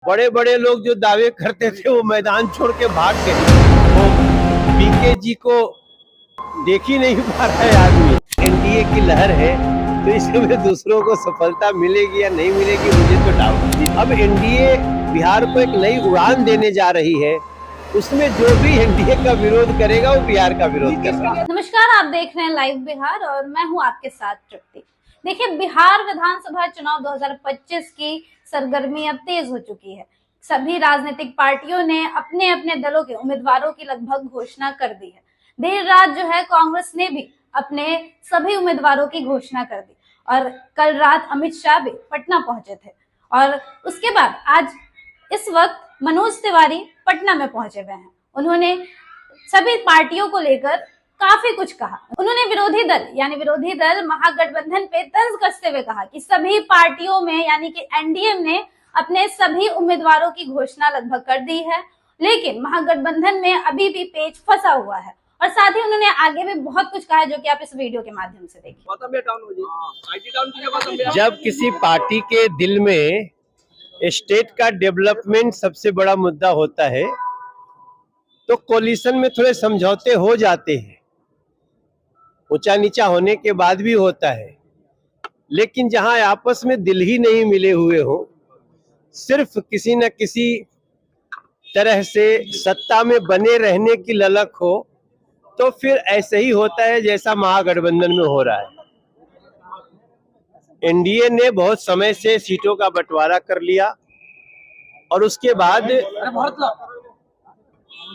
बड़े बड़े लोग जो दावे करते थे वो मैदान छोड़ के भाग गए। वो पीके जी को देख ही नहीं पा रहा है आदमी। एनडीए की लहर है तो इसमें दूसरों को सफलता मिलेगी या नहीं मिलेगी मुझे तो डाउट। अब एनडीए बिहार को एक नई उड़ान देने जा रही है, उसमें जो भी एनडीए का विरोध करेगा वो बिहार का विरोध कर रहा है। नमस्कार, आप देख रहे हैं लाइव बिहार और मैं हूं आपके साथ तृप्ति। देखिए, बिहार विधानसभा चुनाव 2025 की सरगर्मी अब तेज हो चुकी है। सभी राजनीतिक पार्टियों ने अपने अपने दलों के उम्मीदवारों की लगभग घोषणा कर दी है। देर रात जो है कांग्रेस ने भी अपने सभी उम्मीदवारों की घोषणा कर दी और कल रात अमित शाह भी पटना पहुंचे थे और उसके बाद आज इस वक्त मनोज तिवारी पटना में पहुंचे हुए हैं। उन्होंने सभी पार्टियों को लेकर काफी कुछ कहा। उन्होंने विरोधी दल महागठबंधन पे तंज कसते हुए कहा कि सभी पार्टियों में यानी कि एनडीए ने अपने सभी उम्मीदवारों की घोषणा लगभग कर दी है, लेकिन महागठबंधन में अभी भी पेच फंसा हुआ है। और साथ ही उन्होंने आगे भी बहुत कुछ कहा है जो कि आप इस वीडियो के माध्यम से देखिए। जब किसी पार्टी के दिल में स्टेट का डेवलपमेंट सबसे बड़ा मुद्दा होता है तो कोलिशन में थोड़े समझौते हो जाते हैं, ऊंचा नीचा होने के बाद भी होता है। लेकिन जहां आपस में दिल ही नहीं मिले हुए हो, सिर्फ किसी न किसी तरह से सत्ता में बने रहने की ललक हो, तो फिर ऐसे ही होता है जैसा महागठबंधन में हो रहा है। एनडीए ने बहुत समय से सीटों का बंटवारा कर लिया और उसके बाद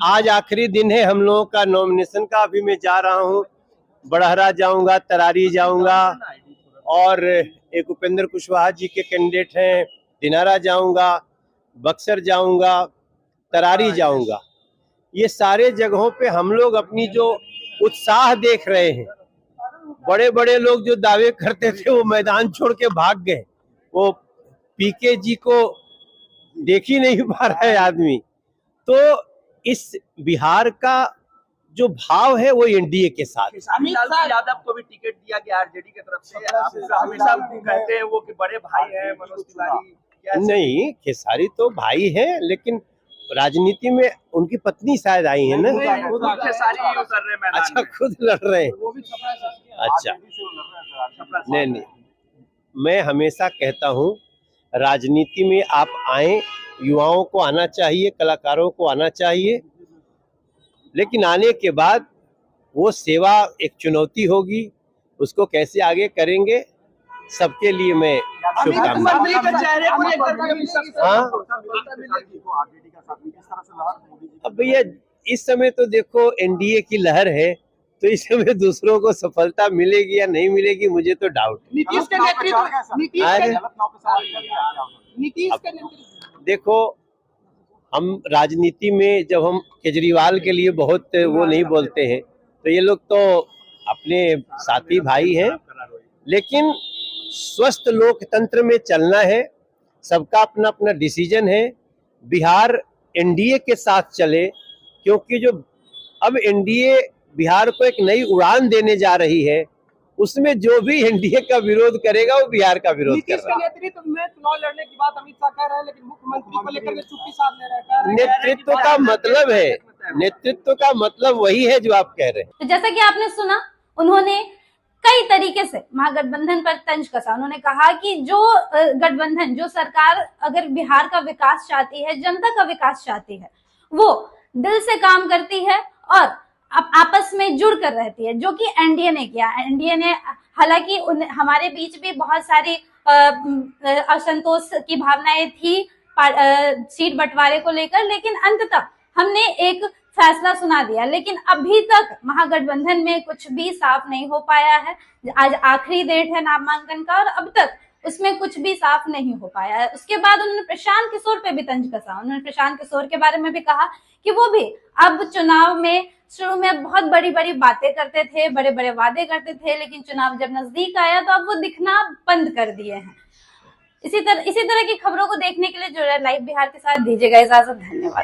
आज आखिरी दिन है हम लोगों का नॉमिनेशन का। अभी मैं जा रहा हूं, बड़हरा जाऊंगा, तरारी जाऊंगा और एक उपेंद्र कुशवाहा जी के कैंडिडेट हैं, दिनारा जाऊंगा, बक्सर जाऊंगा, तरारी जाऊंगा। ये सारे जगहों पे हम लोग अपनी जो उत्साह देख रहे हैं। बड़े बड़े लोग जो दावे करते थे वो मैदान छोड़ के भाग गए। वो पीके जी को देख ही नहीं पा रहा है आदमी। तो इस बिहार का जो भाव है वो एनडीए के साथ। अमित यादव को भी टिकट दिया गया आरजेडी की तरफ से। आप हमेशा कहते हैं वो कि बड़े भाई हैं मनोज तिवारी। नहीं, खेसारी तो भाई है, लेकिन राजनीति में उनकी पत्नी शायद आई है ना। अच्छा, खुद लड़ रहे हैं। अच्छा, नहीं, मैं हमेशा कहता हूँ राजनीति में आप आए, युवाओं को आना चाहिए, कलाकारों को आना चाहिए, लेकिन आने के बाद वो सेवा एक चुनौती होगी, उसको कैसे आगे करेंगे, सबके लिए मैं शुभकामनाएं। अब भैया इस समय तो देखो एनडीए की लहर है तो इस समय दूसरों को सफलता मिलेगी या नहीं मिलेगी मुझे तो डाउट है। नीतीश के नेतृत्व देखो, हम राजनीति में जब हम केजरीवाल के लिए बहुत वो नहीं बोलते हैं तो ये लोग तो अपने साथी भाई हैं, लेकिन स्वस्थ लोकतंत्र में चलना है, सबका अपना अपना डिसीजन है। बिहार एनडीए के साथ चले, क्योंकि जो अब एनडीए बिहार को एक नई उड़ान देने जा रही है, उसमें जो भी एनडीए का विरोध करेगा वो बिहार का विरोध कर रहा है। नेतृत्व में चुनाव लड़ने की बात अमित शाह कह रहे हैं, लेकिन मुख्यमंत्री को लेकर चुप्पी साध ले रहे हैं। नेतृत्व का मतलब है, नेतृत्व का मतलब वही है जो आप कह रहे हैं। तो जैसा कि आपने सुना, उन्होंने कई तरीके से महागठबंधन पर तंज कसा। उन्होंने कहा कि जो गठबंधन, जो सरकार अगर बिहार का विकास चाहती है, जनता का विकास चाहती है, वो दिल से काम करती है और अब आपस में जुड़ कर रहती है, जो कि एनडीए ने किया। एनडीए ने हालांकि हमारे बीच भी बहुत सारी असंतोष की भावनाएं थी सीट बंटवारे को लेकर, लेकिन अंततः हमने एक फैसला सुना दिया। लेकिन अभी तक महागठबंधन में कुछ भी साफ नहीं हो पाया है। आज आखिरी डेट है नामांकन का और अब तक उसमें कुछ भी साफ नहीं हो पाया है। उसके बाद उन्होंने प्रशांत किशोर पे भी तंज कसा। उन्होंने प्रशांत किशोर के बारे में भी कहा कि वो भी अब चुनाव में शुरू में बहुत बड़ी बड़ी बातें करते थे, बड़े बड़े वादे करते थे, लेकिन चुनाव जब नजदीक आया तो अब वो दिखना बंद कर दिए हैं। इसी तरह की खबरों को देखने के लिए जुड़े लाइव बिहार के साथ दीजिएगा इजाजत। धन्यवाद।